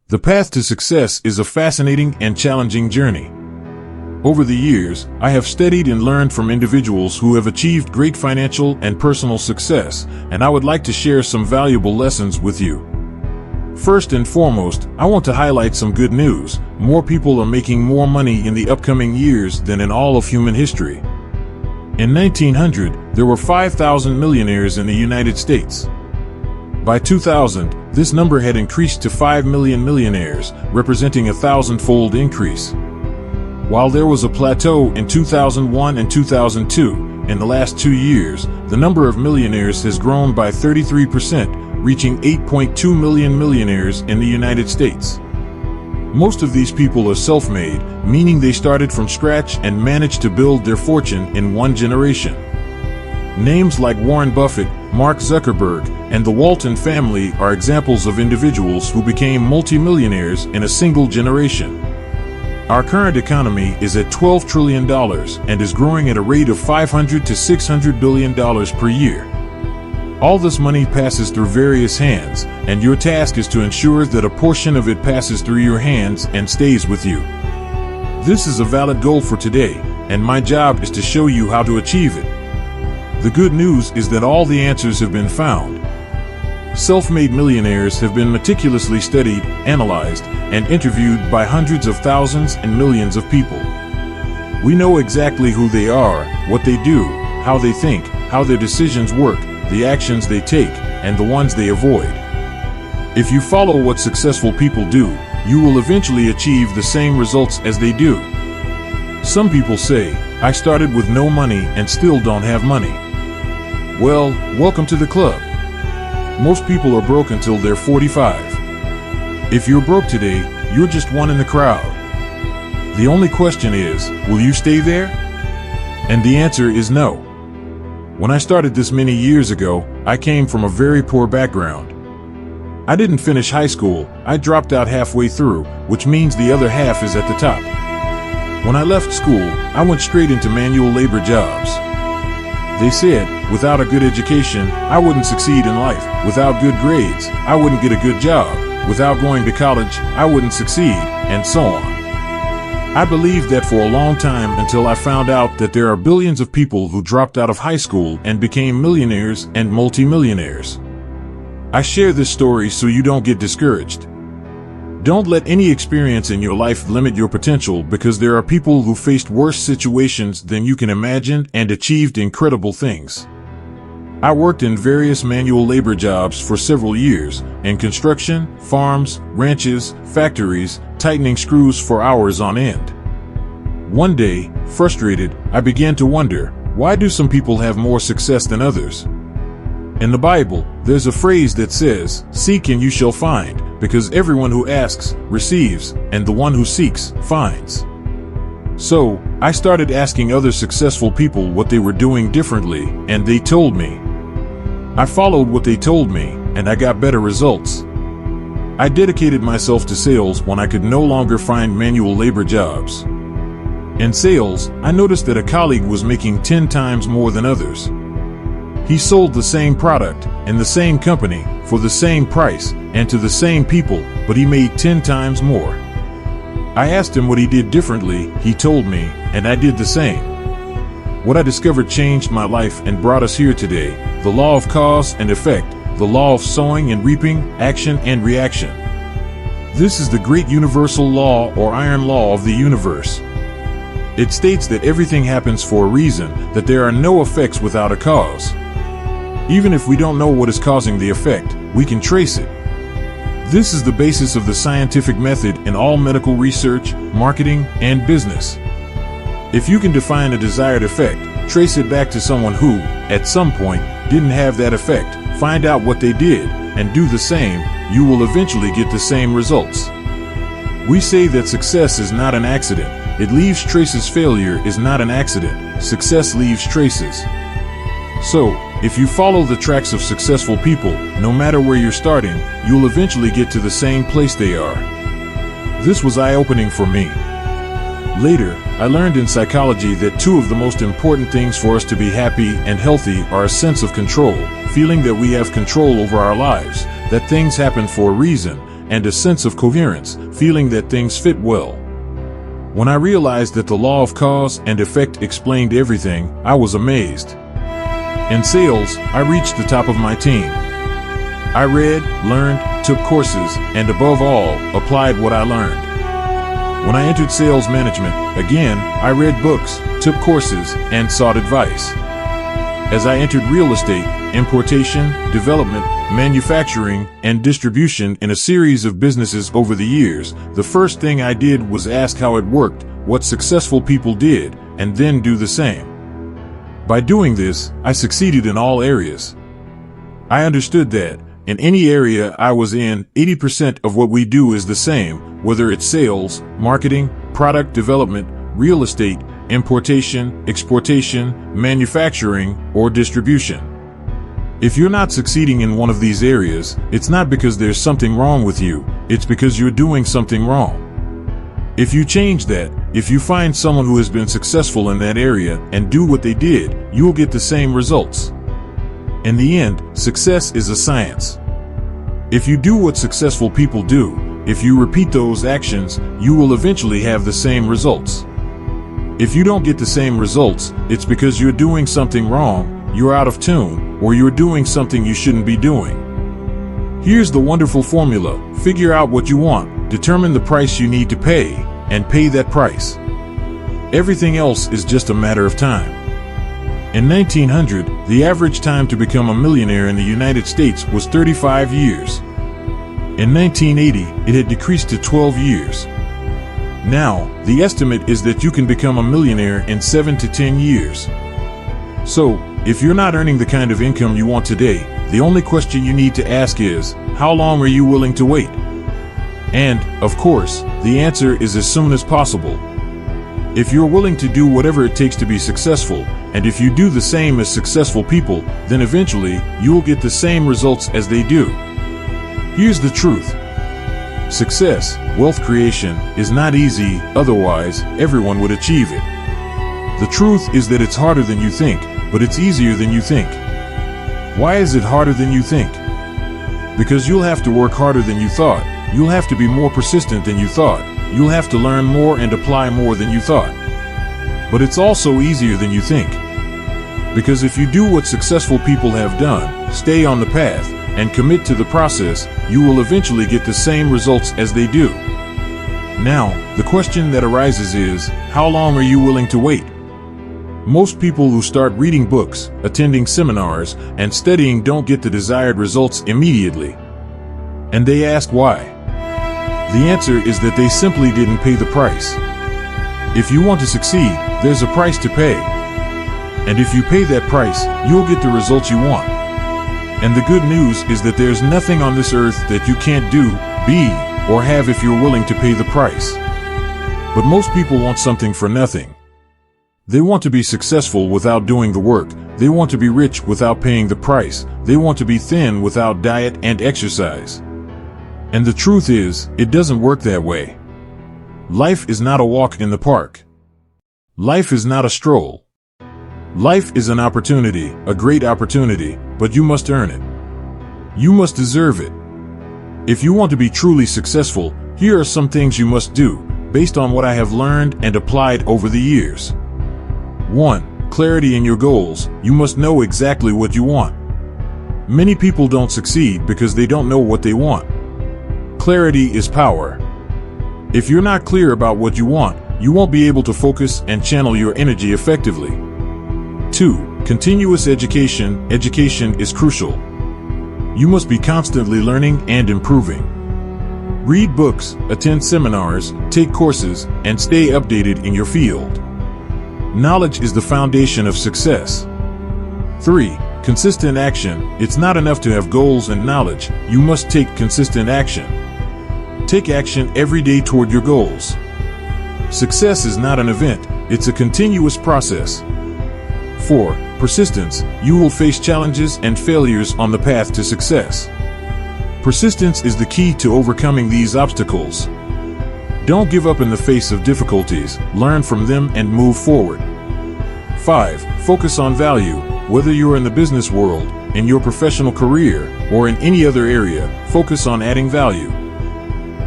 The path to success is a fascinating and challenging journey. Over the years, I have studied and learned from individuals who have achieved great financial and personal success, and I would like to share some valuable lessons with you. First and foremost, I want to highlight some good news. More people are making more money in the upcoming years than in all of human history. In 1900, there were 5,000 millionaires in the United States. By 2000, this number had increased to 5 million millionaires, representing a 1,000-fold increase. While there was a plateau in 2001 and 2002, in the last 2 years, the number of millionaires has grown by 33%, reaching 8.2 million millionaires in the United States. Most of these people are self-made, meaning they started from scratch and managed to build their fortune in one generation. Names like Warren Buffett, Mark Zuckerberg, and the Walton family are examples of individuals who became multimillionaires in a single generation. Our current economy is at $12 trillion and is growing at a rate of $500 to $600 billion per year. All this money passes through various hands, and your task is to ensure that a portion of it passes through your hands and stays with you. This is a valid goal for today, and my job is to show you how to achieve it. The good news is that all the answers have been found. Self-made millionaires have been meticulously studied, analyzed, and interviewed by hundreds of thousands and millions of people. We know exactly who they are, what they do, how they think, how their decisions work, the actions they take, and the ones they avoid. If you follow what successful people do, you will eventually achieve the same results as they do. Some people say, "I started with no money and still don't have money." Well, welcome to the club. Most people are broke until they're 45. If you're broke today, you're just one in the crowd. The only question is, will you stay there? And the answer is no. When I started this many years ago, I came from a very poor background. I didn't finish high school. I dropped out halfway through, which means the other half is at the top. When I left school, I went straight into manual labor jobs. They said, without a good education, I wouldn't succeed in life. Without good grades, I wouldn't get a good job. Without going to college, I wouldn't succeed, and so on. I believed that for a long time until I found out that there are billions of people who dropped out of high school and became millionaires and multimillionaires. I share this story so you don't get discouraged. Don't let any experience in your life limit your potential, because there are people who faced worse situations than you can imagine and achieved incredible things. I worked in various manual labor jobs for several years, in construction, farms, ranches, factories, tightening screws for hours on end. One day, frustrated, I began to wonder, why do some people have more success than others? In the Bible, there's a phrase that says, "Seek and you shall find," because everyone who asks, receives, and the one who seeks, finds. So, I started asking other successful people what they were doing differently, and they told me. I followed what they told me, and I got better results. I dedicated myself to sales when I could no longer find manual labor jobs. In sales, I noticed that a colleague was making 10 times more than others. He sold the same product, in the same company, for the same price, and to the same people, but he made 10 times more. I asked him what he did differently. He told me, and I did the same. What I discovered changed my life and brought us here today: the law of cause and effect, the law of sowing and reaping, action and reaction. This is the great universal law or iron law of the universe. It states that everything happens for a reason, that there are no effects without a cause. Even if we don't know what is causing the effect, we can trace it. This is the basis of the scientific method in all medical research, marketing, and business. If you can define a desired effect, trace it back to someone who, at some point, didn't have that effect, find out what they did, and do the same, you will eventually get the same results. We say that success is not an accident. It leaves traces. Failure is not an accident. Success leaves traces. So, if you follow the tracks of successful people, no matter where you're starting, you'll eventually get to the same place they are. This was eye-opening for me. Later, I learned in psychology that two of the most important things for us to be happy and healthy are a sense of control, feeling that we have control over our lives, that things happen for a reason, and a sense of coherence, feeling that things fit well. When I realized that the law of cause and effect explained everything, I was amazed. In sales, I reached the top of my team. I read, learned, took courses, and above all, applied what I learned. When I entered sales management, again, I read books, took courses, and sought advice. As I entered real estate, importation, development, manufacturing, and distribution in a series of businesses over the years, the first thing I did was ask how it worked, what successful people did, and then do the same. By doing this, I succeeded in all areas. I understood that, in any area I was in, 80% of what we do is the same, whether it's sales, marketing, product development, real estate, importation, exportation, manufacturing, or distribution. If you're not succeeding in one of these areas, it's not because there's something wrong with you, it's because you're doing something wrong. If you change that, if you find someone who has been successful in that area and do what they did, you'll get the same results. In the end, success is a science. If you do what successful people do, if you repeat those actions, you will eventually have the same results. If you don't get the same results, it's because you're doing something wrong, you're out of tune, or you're doing something you shouldn't be doing. Here's the wonderful formula. Figure out what you want, determine the price you need to pay, and pay that price. Everything else is just a matter of time. In 1900, the average time to become a millionaire in the United States was 35 years. In 1980, it had decreased to 12 years. Now, the estimate is that you can become a millionaire in 7 to 10 years. So, if you're not earning the kind of income you want today, the only question you need to ask is, how long are you willing to wait? And, of course, the answer is as soon as possible. If you're willing to do whatever it takes to be successful, and if you do the same as successful people, then eventually, you'll get the same results as they do. Here's the truth. Success, wealth creation, is not easy, otherwise, everyone would achieve it. The truth is that it's harder than you think, but it's easier than you think. Why is it harder than you think? Because you'll have to work harder than you thought. You'll have to be more persistent than you thought. You'll have to learn more and apply more than you thought. But it's also easier than you think. Because if you do what successful people have done, stay on the path, and commit to the process, you will eventually get the same results as they do. Now, the question that arises is, how long are you willing to wait? Most people who start reading books, attending seminars, and studying don't get the desired results immediately. And they ask why. The answer is that they simply didn't pay the price. If you want to succeed, there's a price to pay. And if you pay that price, you'll get the results you want. And the good news is that there's nothing on this earth that you can't do, be, or have if you're willing to pay the price. But most people want something for nothing. They want to be successful without doing the work. They want to be rich without paying the price. They want to be thin without diet and exercise. And the truth is, it doesn't work that way. Life is not a walk in the park. Life is not a stroll. Life is an opportunity, a great opportunity, but you must earn it. You must deserve it. If you want to be truly successful, here are some things you must do, based on what I have learned and applied over the years. 1. Clarity in your goals. You must know exactly what you want. Many people don't succeed because they don't know what they want. Clarity is power. If you're not clear about what you want, you won't be able to focus and channel your energy effectively. 2. Continuous education. Education is crucial. You must be constantly learning and improving. Read books, attend seminars, take courses, and stay updated in your field. Knowledge is the foundation of success. 3. Consistent action. It's not enough to have goals and knowledge. You must take consistent action. Take action every day toward your goals. Success is not an event, it's a continuous process. 4. Persistence. You will face challenges and failures on the path to success. Persistence is the key to overcoming these obstacles. Don't give up in the face of difficulties, learn from them and move forward. 5. Focus on value. Whether you're in the business world, in your professional career, or in any other area, focus on adding value.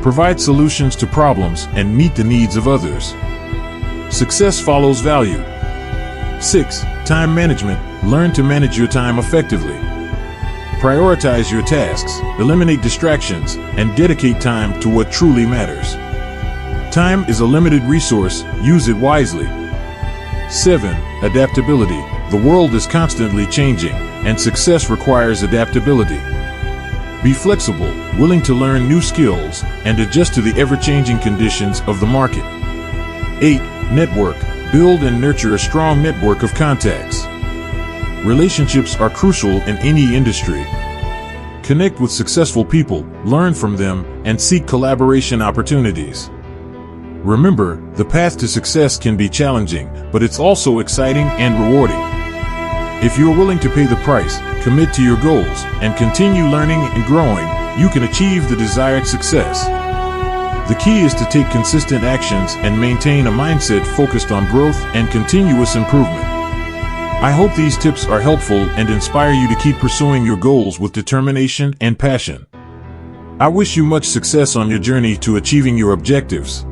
Provide solutions to problems and meet the needs of others. Success follows value. 6. Time management. Learn to manage your time effectively. Prioritize your tasks, eliminate distractions, and dedicate time to what truly matters. Time is a limited resource, use it wisely. 7. Adaptability. The world is constantly changing, and success requires adaptability. Be flexible, willing to learn new skills, and adjust to the ever-changing conditions of the market. 8. Network. Build and nurture a strong network of contacts. Relationships are crucial in any industry. Connect with successful people, learn from them, and seek collaboration opportunities. Remember, the path to success can be challenging, but it's also exciting and rewarding. If you're willing to pay the price, commit to your goals, and continue learning and growing, you can achieve the desired success. The key is to take consistent actions and maintain a mindset focused on growth and continuous improvement. I hope these tips are helpful and inspire you to keep pursuing your goals with determination and passion. I wish you much success on your journey to achieving your objectives.